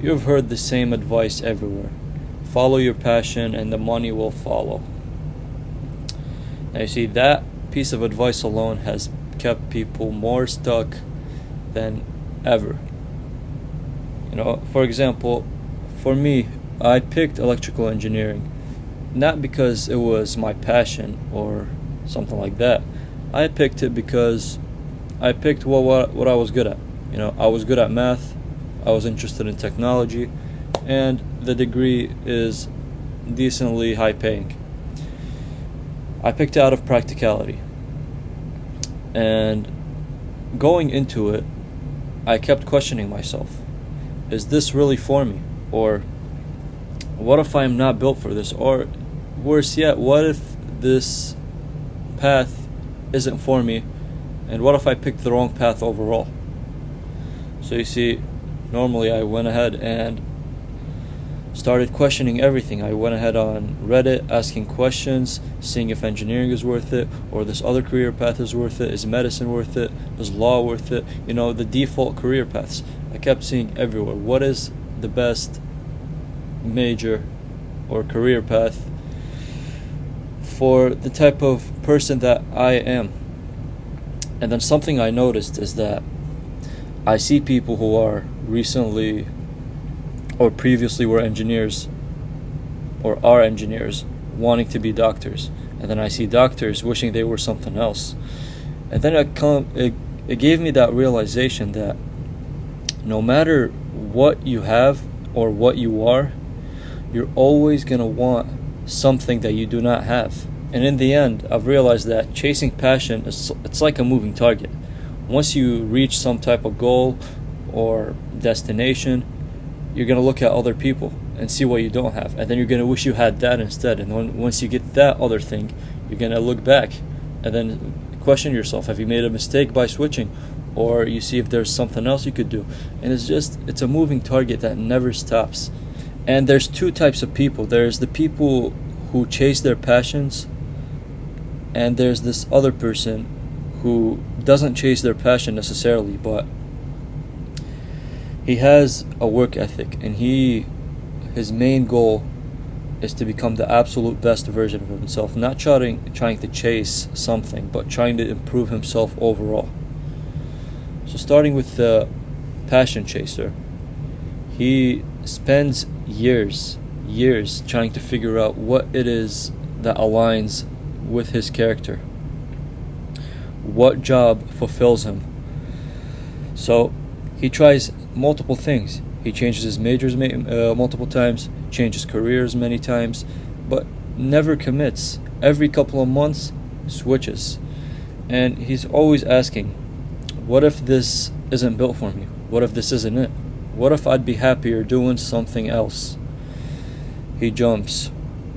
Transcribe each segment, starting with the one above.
You've heard the same advice everywhere. Follow your passion and the money will follow. Now you see, that piece of advice alone has kept people more stuck than ever. For example, for me, I picked electrical engineering not because it was my passion or something like that. I picked it because I picked what I was good at. I was good at math, I was interested in technology, and the degree is decently high paying. I picked it out of practicality. And going into it, I kept questioning myself. Is this really for me? Or what if I'm not built for this? Or worse yet, what if this path isn't for me? And what if I picked the wrong path overall? So you see, normally I went ahead and started questioning everything. I went ahead on Reddit asking questions, seeing if engineering is worth it, or this other career path is worth it. Is medicine worth it? Is law worth it? The default career paths. I kept seeing everywhere. What is the best major or career path for the type of person that I am? And then something I noticed is that I see people who are recently or previously were engineers or are engineers wanting to be doctors, and then I see doctors wishing they were something else. And then it gave me that realization that no matter what you have or what you are, you're always going to want something that you do not have. And in the end, I've realized that chasing passion it's like a moving target. Once you reach some type of goal or destination, you're going to look at other people and see what you don't have, and then you're going to wish you had that instead. And once you get that other thing, you're going to look back and then question yourself, have you made a mistake by switching? Or you see if there's something else you could do. And it's a moving target that never stops. And there's two types of people. There's the people who chase their passions, and there's this other person who doesn't chase their passion necessarily, but he has a work ethic, and his main goal is to become the absolute best version of himself, not trying to chase something, but trying to improve himself overall. So starting with the passion chaser, he spends years trying to figure out what it is that aligns with his character, what job fulfills him. So he tries multiple things. He changes his majors multiple times, changes careers many times, but never commits. Every couple of months, switches. And he's always asking, what if this isn't built for me? What if this isn't it? What if I'd be happier doing something else? He jumps,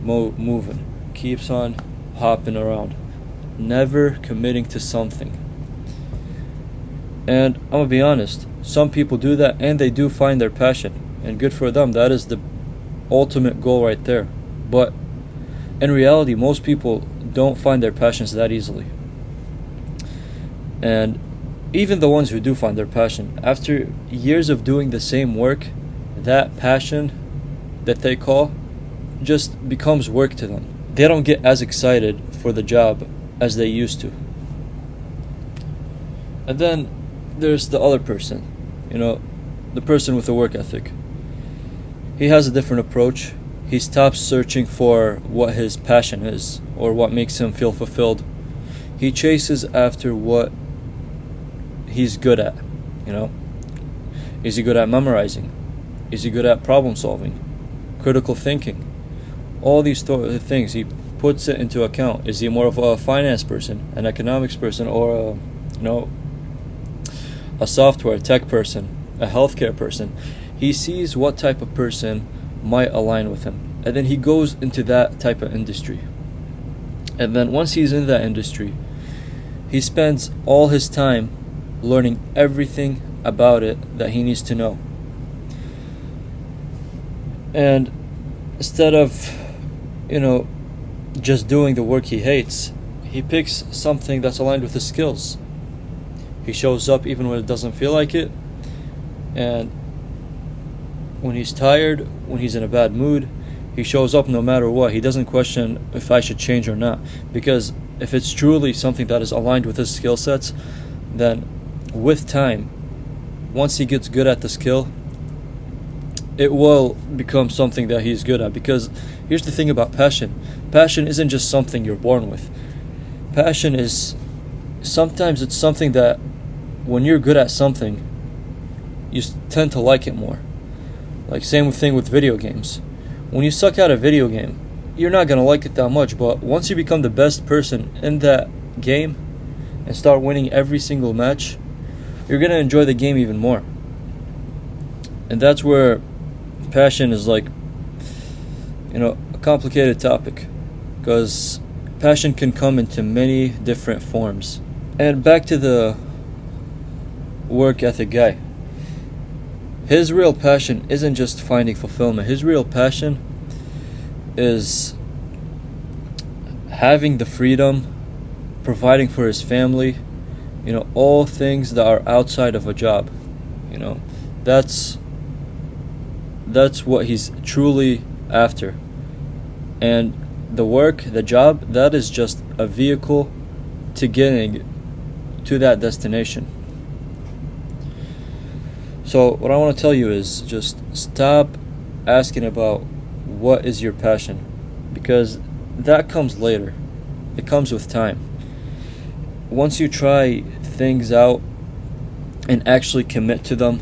moving, keeps on hopping around, never committing to something. And I'm gonna be honest, some people do that and they do find their passion, and good for them. That is the ultimate goal right there. But in reality, most people don't find their passions that easily. And even the ones who do find their passion, after years of doing the same work, that passion that they call just becomes work to them. They don't get as excited for the job as they used to. And then there's the other person, the person with a work ethic. He has a different approach. He stops searching for what his passion is or what makes him feel fulfilled. He chases after what he's good at. Is he good at memorizing? Is he good at problem solving, critical thinking? All these things, he puts it into account. Is he more of a finance person, an economics person, or a software tech person, a healthcare person? He sees what type of person might align with him, and then he goes into that type of industry. And then once he's in that industry, he spends all his time learning everything about it that he needs to know. And instead of just doing the work he hates, he picks something that's aligned with his skills. He shows up even when it doesn't feel like it, and When he's tired, when he's in a bad mood, he shows up no matter what. He doesn't question if I should change or not. Because if it's truly something that is aligned with his skill sets, then with time, once he gets good at the skill, it will become something that he's good at. Because here's the thing about passion. Passion isn't just something you're born with. Passion is, sometimes it's something that when you're good at something, you tend to like it more. Like same thing with video games. When you suck at a video game, you're not going to like it that much, but once you become the best person in that game and start winning every single match, you're going to enjoy the game even more. And that's where passion is like, a complicated topic, because passion can come into many different forms. And back to the work ethic guy. His real passion isn't just finding fulfillment. His real passion is having the freedom, providing for his family, all things that are outside of a job. That's what he's truly after. And the work, the job, that is just a vehicle to getting to that destination. So what I want to tell you is just stop asking about what is your passion, because that comes later. It comes with time. Once you try things out and actually commit to them,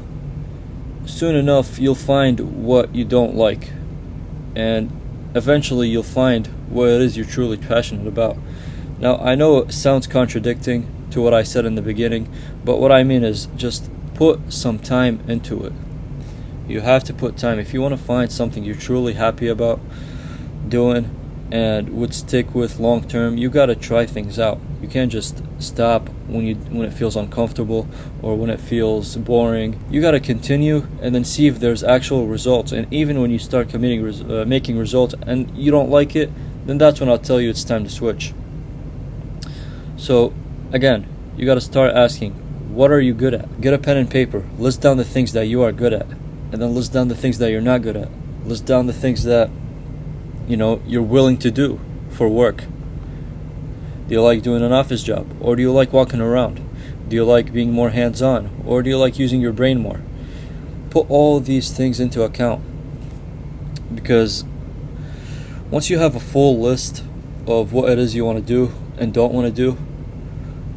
soon enough you'll find what you don't like, and eventually you'll find what it is you're truly passionate about. Now, I know it sounds contradicting to what I said in the beginning, but what I mean is just put some time into it. You have to put time. If you want to find something you're truly happy about doing and would stick with long term, you got to try things out. You can't just stop when it feels uncomfortable or when it feels boring. You got to continue and then see if there's actual results. And even when you start making results and you don't like it, then that's when I'll tell you it's time to switch. So again, you got to start asking, what are you good at? Get a pen and paper. List down the things that you are good at. And then list down the things that you're not good at. List down the things that, you're willing to do for work. Do you like doing an office job? Or do you like walking around? Do you like being more hands-on? Or do you like using your brain more? Put all these things into account. Because once you have a full list of what it is you want to do and don't want to do,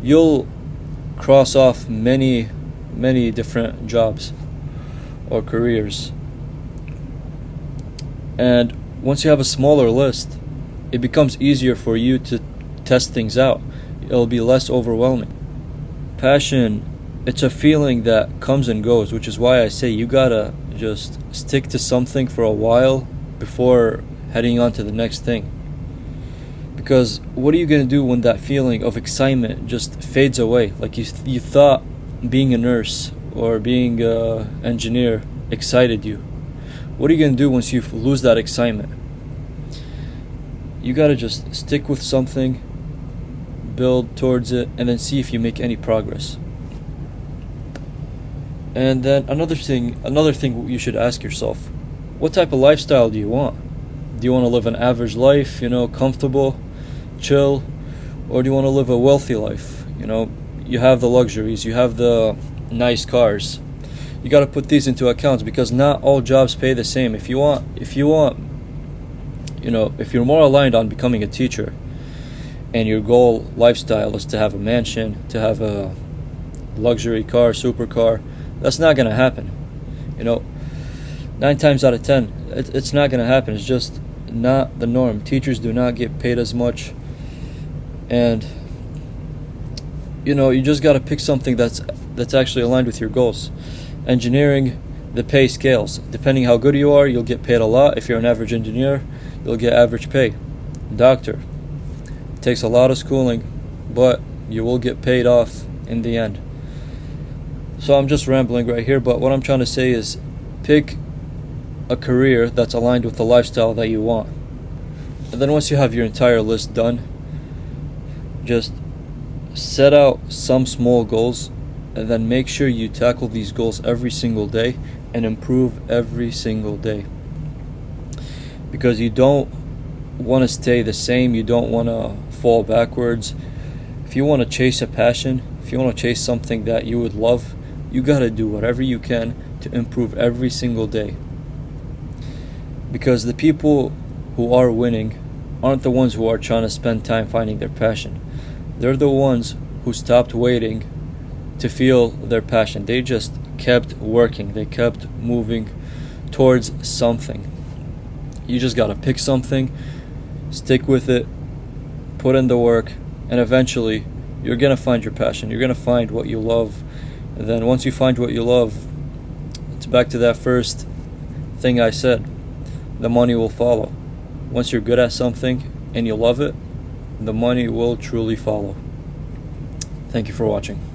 you'll cross off many different jobs or careers. And once you have a smaller list, it becomes easier for you to test things out. It'll be less overwhelming. Passion, it's a feeling that comes and goes, which is why I say you gotta just stick to something for a while before heading on to the next thing. Because what are you going to do when that feeling of excitement just fades away? Like you thought being a nurse or being an engineer excited you. What are you going to do once you lose that excitement? You got to just stick with something, build towards it, and then see if you make any progress. And then another thing you should ask yourself, what type of lifestyle do you want? Do you want to live an average life, comfortable, chill, or do you want to live a wealthy life? You have the luxuries, you have the nice cars. You got to put these into account, because not all jobs pay the same. If you're more aligned on becoming a teacher and your goal lifestyle is to have a mansion, to have a luxury car, supercar, that's not going to happen. 9 times out of 10, it's not going to happen. It's just not the norm. Teachers do not get paid as much. And you just got to pick something that's actually aligned with your goals. Engineering, the pay scales. Depending how good you are, you'll get paid a lot. If you're an average engineer, you'll get average pay. Doctor, it takes a lot of schooling, but you will get paid off in the end. So I'm just rambling right here, but what I'm trying to say is pick a career that's aligned with the lifestyle that you want. And then once you have your entire list done, just set out some small goals, and then make sure you tackle these goals every single day and improve every single day. Because you don't want to stay the same, you don't want to fall backwards. If you want to chase a passion, if you want to chase something that you would love, you got to do whatever you can to improve every single day. Because the people who are winning aren't the ones who are trying to spend time finding their passion. They're the ones who stopped waiting to feel their passion. They just kept working. They kept moving towards something. You just gotta pick something, stick with it, put in the work, and eventually you're gonna find your passion. You're gonna find what you love. And then once you find what you love, it's back to that first thing I said. The money will follow. Once you're good at something and you love it, the money will truly follow. Thank you for watching.